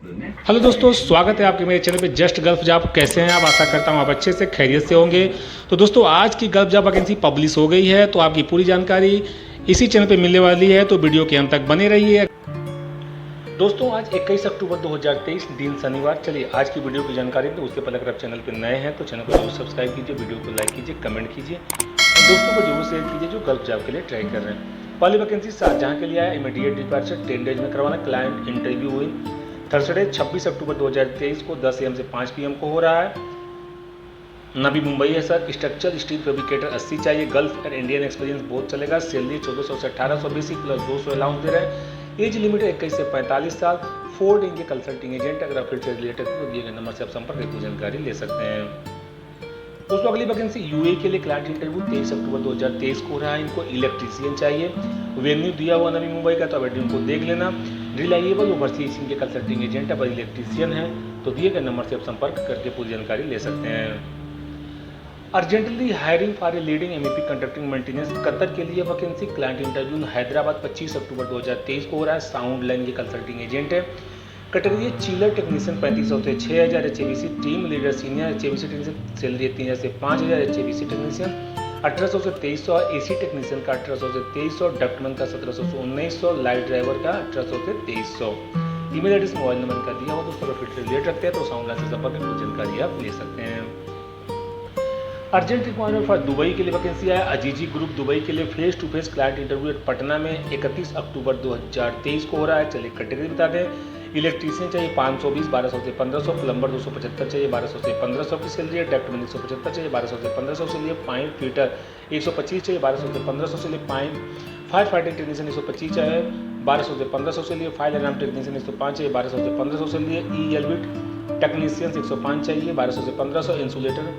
Hello दोस्तों, स्वागत है आपके मेरे चैनल पे जस्ट गल्फ जॉब। कैसे हैं आप? आशा करता हूं आप अच्छे से खैरियत से होंगे। तो दोस्तों, आज की गल्फ जॉब वैकेंसी पब्लिश हो गई है, तो आपकी पूरी जानकारी इसी चैनल पे मिलने वाली है, तो वीडियो के अंत तक बने रहिए। दोस्तों, आज 21 अक्टूबर 2023 दिन शनिवार। चलिए आज की वीडियो की जानकारी दें उससे पहले अगर आप चैनल पर नए हैं तो चैनल को जरूर सब्सक्राइब कीजिए, वीडियो को लाइक कीजिए, कमेंट कीजिए, दोस्तों को जरूर शेयर कीजिए जो गल्फ जॉब के लिए ट्राई कर रहे हैं। पहली वैकेंसी शाहजहां के लिए आया, इमीडिएट डिपार्चर 10 डेज में करवाना। क्लाइंट इंटरव्यू हुई थर्सडे 26 अक्टूबर 2023 को 10 AM से 5 PM को हो रहा है। नवी मुंबई है सर। स्ट्रक्चर स्टील फैब्रिकेटर 80 चाहिए। गल्फ और इंडियन एक्सपीरियंस बहुत चलेगा। सैलरी 1400 से 1800 बेसिक प्लस 200 अलाउंस दे रहे हैं। एज लिमिट 21 से 45 साल। Ford India consulting agent. अगर आप फिर से रिलेटेड तो दिए गए नंबर से आप संपर्क करके जानकारी ले सकते हैं। दोस्तों, अगली वैकेंसी यूए के लिए क्लाइंट इंटरव्यू 23 अक्टूबर 2023 को हो रहा है। इनको इलेक्ट्रीशियन चाहिए। वेन्यू दिया हुआ नवी मुंबई का, तो वेन्यू को देख लेना। रिलायबल ओवरसीज के कंसल्टिंग एजेंट है, इलेक्ट्रीशियन है, तो दिए गए नंबर से आप संपर्क करके पूरी जानकारी ले सकते हैं। Urgently hiring for a leading MEP conducting maintenance Qatar के लिए वैकेंसी। क्लाइंट इंटरव्यू हैदराबाद 25 अक्टूबर 2023 को हो रहा है। साउंड लाइन के कंसल्टिंग एजेंट है। कैटेगरी चिलर टेक्नीशियन 3500 से 6000 HABC। Team leader senior HABC technician salary 3000 से 5000 HABC टेक्नीशियन 1800 से 2300। AC टेक्नीशियन का 1800 से 2300। डक्टमैन का 1700 से 1900। लाइट ड्राइवर का 1800 से 2300। ईमेल एड्रेस मोबाइल नंबर का दिया हुआ। दोस्तों अगर फिर से रिलेट रखते हैं तो साउंड लाइन से संपर्क करके जानकारी आप ले सकते हैं। अर्जेंट रिक्वायरमेंट फॉर दुबई के लिए वैकेंसी है। अजीजी ग्रुप दुबई के लिए face to face client interview Patna में 31 अक्टूबर 2023 को हो रहा है। चलिए कैटेगरी बता दें। इलेक्ट्रीशियन चाहिए 520 1200 से 1500। प्लम्बर 275 चाहिए 1200 से 1500 की सैलरी है। डक्टमैन 175 चाहिए 1200 से 1500 से लिए। पाइप फिटर 125 चाहिए 1200 से 1500 से लिए। पाइप फायर फाइटिंग टेक्नीशियन 125 चाहिए 1200 से 1500 से लिए। फायर अलार्म टेक्नीशियन 105 चाहिए 1200 से 1500 से लिए। ELV टेक्नीशियन 105 चाहिए 1200 से 1500। इंसुलेटर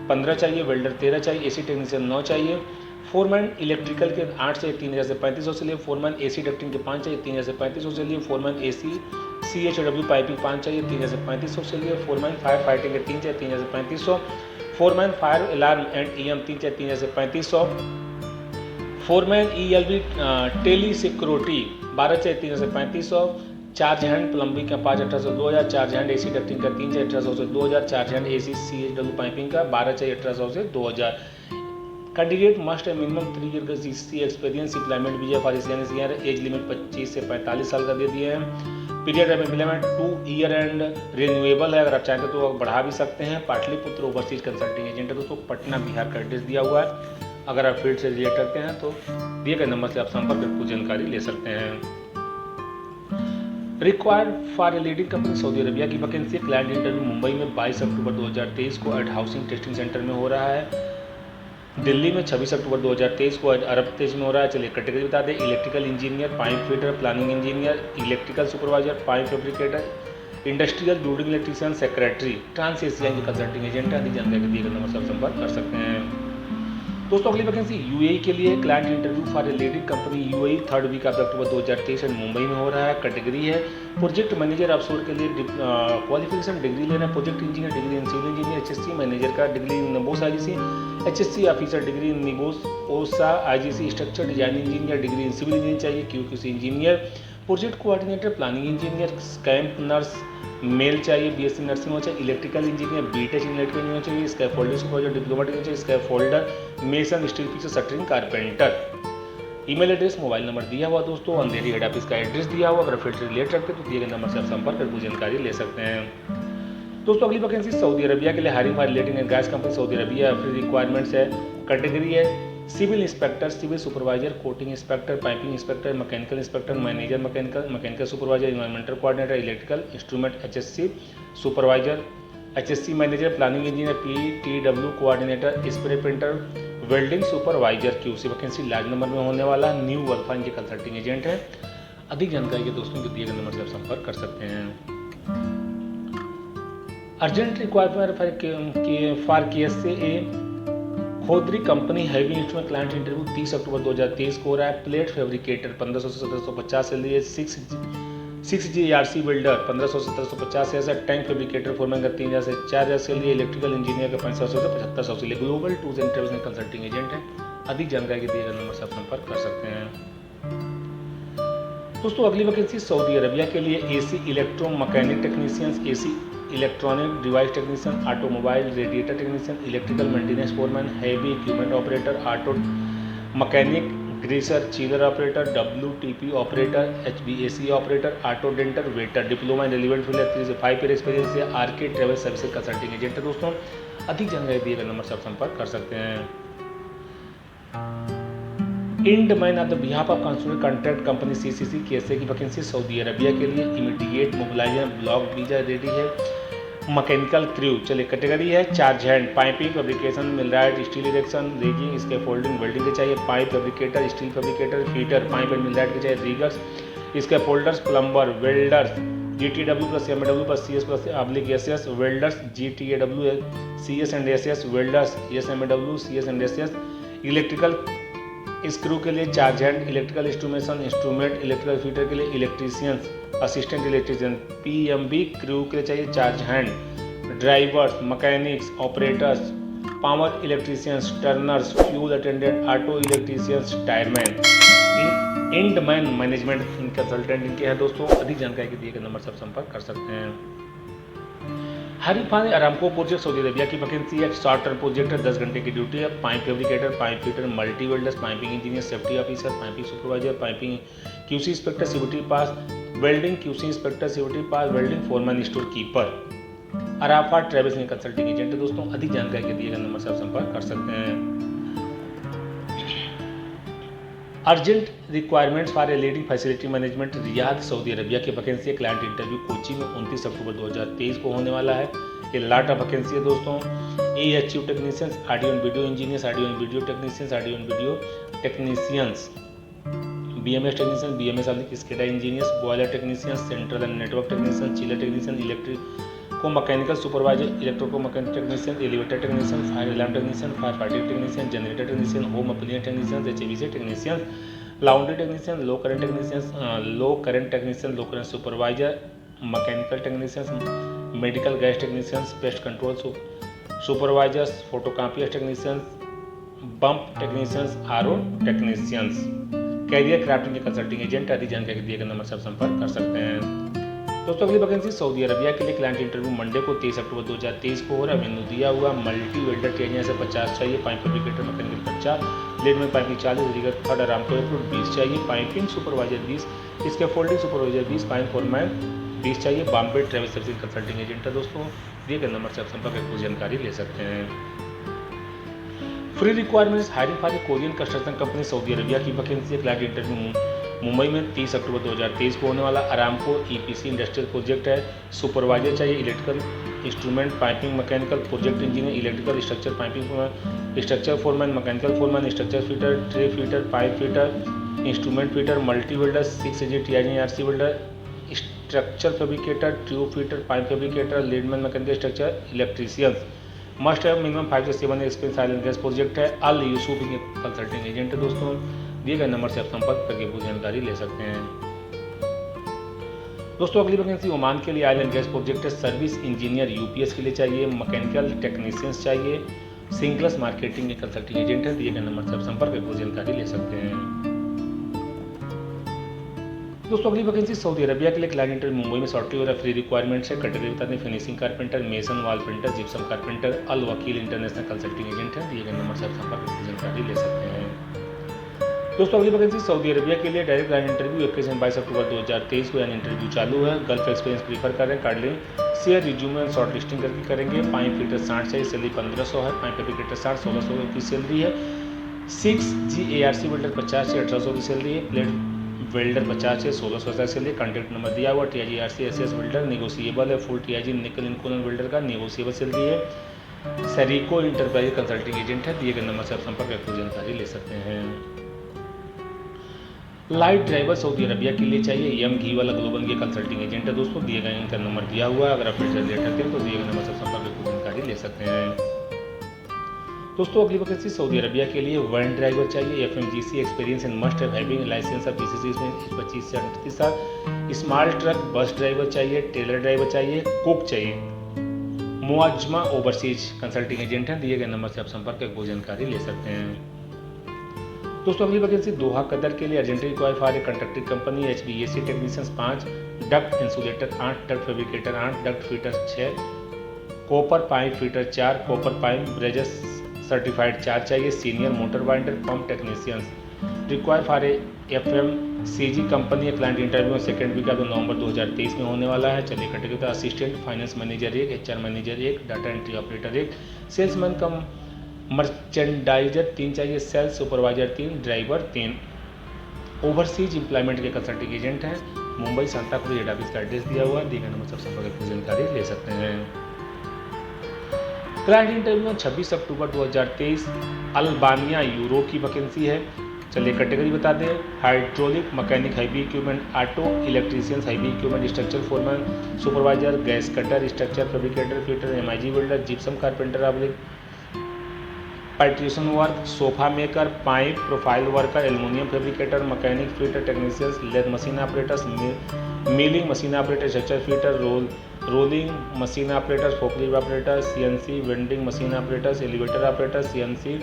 15 चाहिए। वेल्डर 13 चाहिए। AC टेक्नीशियन 9 चाहिए। फोरमैन इलेक्ट्रिकल के 8 चाहिए 3000 से 3500 से लिए। फोरमैन AC डक्टिंग के 5 चाहिए 3000 से 3500 से लिए। फोरमैन AC CHW पाइपिंग 5 चाहिए 3000 से 3500 से लिए। फोरमैन फायर फाइटिंग के 3 चाहिए 3000 से 3500। Foreman fire alarm and EM 3 चाहिए 3000 से 3500। फोरमैन ELV टेली सिक्योरिटी 12 चाहिए 3000 से 3500। चार्ज हैंड प्लम्बिंग का 5 1800 से 2000। चार्ज हैंड AC डक्टिंग का 3 चाहिए 1800 से 2000। Charge hand AC CHW piping का 12 चाहिए 1800 से 2000। कैंडिडेट मस्ट है मिनिमम 3 ईयर का experience. Employment visa for Asian. Age limit 25 से 45 साल का दे दिए हैं। Period of employment 2 year and renewable है। अगर आप चाहते तो बढ़ा भी सकते हैं। पाटलिपुत्र ओवरसीज कंसल्टिंग एजेंट है दोस्तों, पटना बिहार का एड्रेस दिया हुआ है। अगर आप फील्ड से रिलेट करते हैं तो दिए गए नंबर से आप संपर्क कर पूरी जानकारी ले सकते हैं। Required for a leading company Saudi Arabia की वैकेंसी। क्लाइंट इंटरव्यू मुंबई में 22 अक्टूबर 2023 को एट हाउसिंग टेस्टिंग सेंटर में हो रहा है। दिल्ली में 26 अक्टूबर 2023 को अरब तेज में हो रहा है। चलिए कैटेगरी बता दें। Electrical engineer, pipe fitter, planning engineer, electrical supervisor, pipe fabricator, industrial building electrician, secretary, trans Asia के कंसल्टिंग एजेंट है। अधिक जानकारी दिए गए नंबर से संपर्क कर सकते हैं। दोस्तों अगली वैकेंसी UAE के लिए। Client interview for a leading company UAE 3rd week of October 2023 Mumbai में हो रहा है। कैटेगरी है प्रोजेक्ट मैनेजर ऑफशोर के लिए। क्वालिफिकेशन डिग्री लेना है। Project engineer degree in civil engineer. HSC manager का degree in NEBOSH IGC। HSC officer degree in NEBOSH OSA IGC। Structure design engineer degree in civil engineer चाहिए। QQC engineer. Project coordinator, planning engineer, camp nurse male चाहिए। BSc nursing होना चाहिए। Electrical engineer, BTech electrical engineer चाहिए। Scaffolding supervisor, diploma degree चाहिए। Scaffolder, mason, steel fixer, shuttering, carpenter. Email address mobile number दिया हुआ दोस्तों। अंधेरी head office का address दिया हुआ। अगर फिर से रिलेट रखते तो दिए गए नंबर से आप संपर्क कर पूरी जानकारी ले सकते हैं। दोस्तों अगली वैकेंसी सऊदी अरबिया के लिए। Hiring for leading and gas company Saudi Arabia. फिर रिक्वायरमेंट्स है। कैटेगरी है civil inspector, civil supervisor, coating inspector, piping inspector, mechanical inspector, manager mechanical supervisor, environmental coordinator, electrical instrument HSC supervisor, HSC manager, planning engineer, PTW coordinator, spray printer, welding supervisor. QC vacancy large number में होने वाला। New वल्फा के consulting agent है। अधिक जानकारी के दोस्तों के दिए गए नंबर से आप संपर्क कर सकते हैं। Urgent requirement for KSA Khodari company heavy instrument. Client interview 30 अक्टूबर 2023 को हो रहा है। प्लेट फैब्रिकेटर 1500 से 1750 से लिए। 6GRC बिल्डर 1500 से 1750 से। टैंक फैब्रिकेटर फोरमैन का 3000 से 4000 से लिए। इलेक्ट्रिकल इंजीनियर का 500 से 7500 से लिए। ग्लोबल टूर्स एंड ट्रेवल्स में कंसल्टिंग एजेंट है। अधिक जानकारी के दिए गए नंबर से आप संपर्क कर सकते हैं। दोस्तों अगली वैकेंसी सऊदी अरबिया के लिए AC electro mechanic technicians, AC electronic device technician, automobile radiator technician, electrical maintenance foreman, heavy equipment operator, auto mechanic, greaser, chiller operator, WTP operator, HVAC operator, auto denter, waiter, diploma in relevant field 3 से 5 year experience या RK travel services consulting agent है। दोस्तों अधिक जानकारी दिए गए number से आप संपर्क कर सकते हैं। Indman of the behalf of consumer contract company CCC KSA की वैकेंसी सऊदी अरबिया के लिए immediate mobilization block visa ready है। मैकेनिकल क्रू चलिए कैटेगरी है charge hand, piping fabrication, millwright, steel erection, rigging, scaffolding, welding के चाहिए, pipe fabricator, steel fabricator, fitter, pipe and millwright के चाहिए, riggers, scaffolders, plumber, welders, GTW plus MW plus CS plus /SS, welders, GTAW CS and SS, welders SMW CS and SS, electrical crew के लिए charge hand, electrical instrumentation instrument, electrical fitter के लिए electricians, assistant electrician, PMB crew के लिए चाहिए charge hand, drivers, mechanics, operators, power electricians, turners, fuel attendant, auto electricians, tyreman. Indman management consultant इनके हैं। दोस्तों अधिक जानकारी के दिए गए नंबर से आप संपर्क कर सकते हैं। हरीफान अरामको प्रोजेक्ट सऊदी अरबिया की वैकेंसी है। शॉर्ट टर्म प्रोजेक्ट है, 10 घंटे की ड्यूटी है। Pipe fabricator, pipe fitter, multi welders, piping engineer, safety officer, piping supervisor, piping QC inspector, CVT pass, welding QC inspector, CVT pass, welding foreman, store keeper. Arafa travels में consulting agent है। दोस्तों अधिक जानकारी के दिए गए number से आप संपर्क कर सकते हैं। Urgent requirements for a leading facility management Riyadh Saudi Arabia की वैकेंसी है। क्लाइंट इंटरव्यू कोची में 29 अक्टूबर 2023 को होने वाला है। ये लाट ऑफ वैकेंसी है दोस्तों। AHU technicians, audio and video engineers, audio and video technicians, audio and video technicians, BMS technician, BMS SCADA engineers, boiler technicians, central and network technician, chiller technician, electro mechanical supervisor, electro mechanical technician, elevator technician, fire alarm technician, fire fighting technician, generator technician, home appliance technician, HVAC technician, laundry technician, low current technician, low current supervisor, mechanical technician, medical gas technician, pest control supervisors, photocopier technicians, bump technicians, RO technicians. Career crafting के consulting agent. अधिक जानकारी दिए गए number से आप संपर्क कर सकते हैं। दोस्तों अगली वैकेंसी सऊदी अरबिया के लिए क्लाइंट इंटरव्यू मंडे को 23 अक्टूबर 2023 को हो रहा है। वेन्यू दिया हुआ मल्टी वेल्डर ट्रेनियर से 50 चाहिए, पाइप फैब्रिकेटर मैकेनिकल 50, लेड में piping 40, rigger third Aramco approve 20 चाहिए, पाइपिंग सुपरवाइजर 20, इसके फोल्डिंग सुपरवाइजर 20, पाइप फोरमैन 20 चाहिए। Bombay travel service consulting agent है। दोस्तों दिए गए नंबर से आप संपर्क कर पूरी जानकारी ले सकते हैं। Free requirements hiring for Korean construction company Saudi Arabia की वैकेंसी है। क्लाइंट इंटरव्यू मुंबई में 30 अक्टूबर 2023 को होने वाला। अरामको EPC इंडस्ट्रियल प्रोजेक्ट है। सुपरवाइजर चाहिए, electrical instrument, piping mechanical, project engineer, electrical structure, piping structure foreman, mechanical foreman, structure fitter, tray fitter, pipe fitter, instrument fitter, multi welder, 6AG TIG RC welder, structure fabricator, tube fitter, pipe fabricator, leadman mechanical structure, electricians. Must है minimum 5 से 7 experience. Oil and gas project है। अल Yusuf consulting agent है। दोस्तों दिए गए number से आप संपर्क करके पूरी जानकारी ले सकते हैं। दोस्तों अगली वैकेंसी ओमान के लिए ऑयल एंड गैस प्रोजेक्ट है। सर्विस इंजीनियर UPS के लिए चाहिए, मैकेनिकल टेक्नीशियंस चाहिए, सिंगल्स मार्केटिंग के कंसल्टिंग एजेंट है। दिए गए नंबर से आप संपर्क करके पूरी जानकारी ले सकते हैं। दोस्तों अगली वैकेंसी सऊदी अरबिया के लिए क्लाइंट इंटरव्यू मुंबई में सॉफ्टवेयर फ्री रिक्वायरमेंट्स है। कैटेगरी बताते हैं finishing carpenter, mason, wall painter, gypsum carpenter, Al Wakil international consulting agent है। दिए गए नंबर से आप संपर्क करके जानकारी ले सकते हैं। दोस्तों अगली वैकेंसी सऊदी अरबिया के लिए डायरेक्ट लाइन इंटरव्यू 21 22 अक्टूबर 2023 को यानी इंटरव्यू चालू है। गल्फ एक्सपीरियंस प्रीफर कर रहे हैं, कार्ड लें, शेयर रिज्यूमे शॉर्ट लिस्टिंग करके करेंगे। पाइप फिटर 60 चाहिए, सैलरी 1500 है। पाइप फैब्रिकेटर 60, 1600 की सैलरी है। 6G ARC वेल्डर 50 से 1800 की सैलरी है। प्लेट वेल्डर 50 से 1600 सैलरी। कॉन्टैक्ट नंबर दिया हुआ। TIG RC SS welder negotiable है। फुल TIG निकल इनकोनल वेल्डर का नेगोशिएबल सैलरी है। सरीको इंटरप्राइज कंसल्टिंग एजेंट है। दिए गए नंबर से आप संपर्क करके जानकारी ले सकते हैं। लाइट ड्राइवर सऊदी अरबिया के लिए चाहिए, घी वाला ग्लोबल के कंसल्टिंग एजेंट है। दोस्तों दिए गए इनका नंबर दिया हुआ है। अगर आप फिर लेटर करें तो दिए गए नंबर से संपर्क करके जानकारी ले सकते हैं। दोस्तों अगली वैकेंसी सऊदी अरबिया के लिए वैन ड्राइवर चाहिए, FMGC experience in must having license of PCC में 25 से 38 साल। स्मॉल ट्रक बस ड्राइवर चाहिए, टेलर ड्राइवर चाहिए, कुक चाहिए। मुआजमा ओवरसीज कंसल्टिंग एजेंट है। दिए गए नंबर से आप संपर्क करके जानकारी ले सकते हैं। दोस्तों अगली वैकेंसी दोहा कतर के लिए urgently require for a constructive company HVAC technicians 5, duct insulator 8, duct fabricator 8, duct fitter 6, copper pipe fitter 4, copper pipe brazers certified 4 चाहिए। Senior motor binder pump technicians require for a FMCG company. Client interview second week of November 2023 में होने वाला है। चलिए कैटेगरी assistant finance manager 1, HR manager 1, data entry operator 1, salesman cum merchandiser 3 चाहिए। Sales supervisor 3, driver 3। Overseas employment के consulting agent हैं। Mumbai Santacruz head office का एड्रेस दिया हुआ है, दिए गए नंबर सब संपर्क की जानकारी ले सकते हैं। Client interview 26 October 2023 Albania Europe की वैकेंसी है। चलिए कैटेगरी बता दें। Hydraulic mechanic heavy equipment, auto electricians heavy equipment, structure foreman supervisor, gas cutter, structure fabricator fitter, MIG welder, gypsum carpenter oblique partition work, sofa maker, pipe profile worker, aluminium fabricator, mechanic fitter technicians, lathe machine operators, milling machine operator, structure fitter, rolling machine operator, forklift operator, CNC bending machine operators, elevator operator, CNC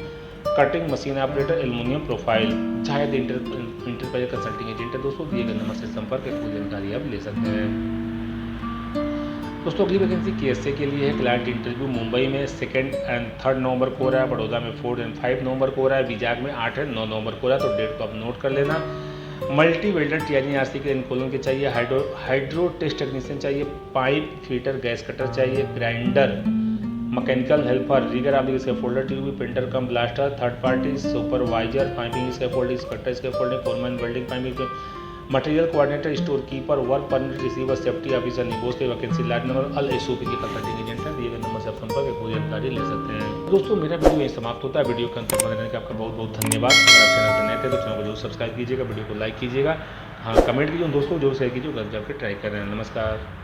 cutting machine operator, aluminium profile. जायद enterprise consulting agent है। दोस्तों दिए गए number से संपर्क करके जानकारी आप ले सकते हैं। दोस्तों अगली वैकेंसी KSA के लिए है। क्लाइंट इंटरव्यू मुंबई में 2 और 3 नवंबर को हो रहा है, बड़ौदा में 4 और 5 नवंबर को हो रहा है, विजाग में 8 और 9 नवंबर को हो रहा है, तो डेट को आप नोट कर लेना। मल्टी वेल्डर TRC के इनकोलन के चाहिए। हाइड्रो टेस्ट टेक्नीशियन चाहिए। पाइप फिटर गैस कटर चाहिए। Grinder mechanical helper, rigger oblique scaffolder, tube printer cum blaster, third party supervisor, piping scaffolding, cutter scaffolding, foreman welding piping, material coordinator, store keeper, work permit receiver, safety officer, NEBOSH के vacancy large number Al SOP के consulting agent है। दिए गए number से आप संपर्क पूरी जानकारी ले सकते हैं। दोस्तों मेरा वीडियो यही समाप्त होता है। वीडियो के अंत तक बने रहने का आपका बहुत बहुत धन्यवाद। अगर आप चैनल पर नए थे तो चैनल को जरूर सब्सक्राइब कीजिएगा, वीडियो को लाइक कीजिएगा, हाँ कमेंट कीजिए, दोस्तों जरूर शेयर कीजिए, घर जाकर ट्राई कर रहे हैं। नमस्कार।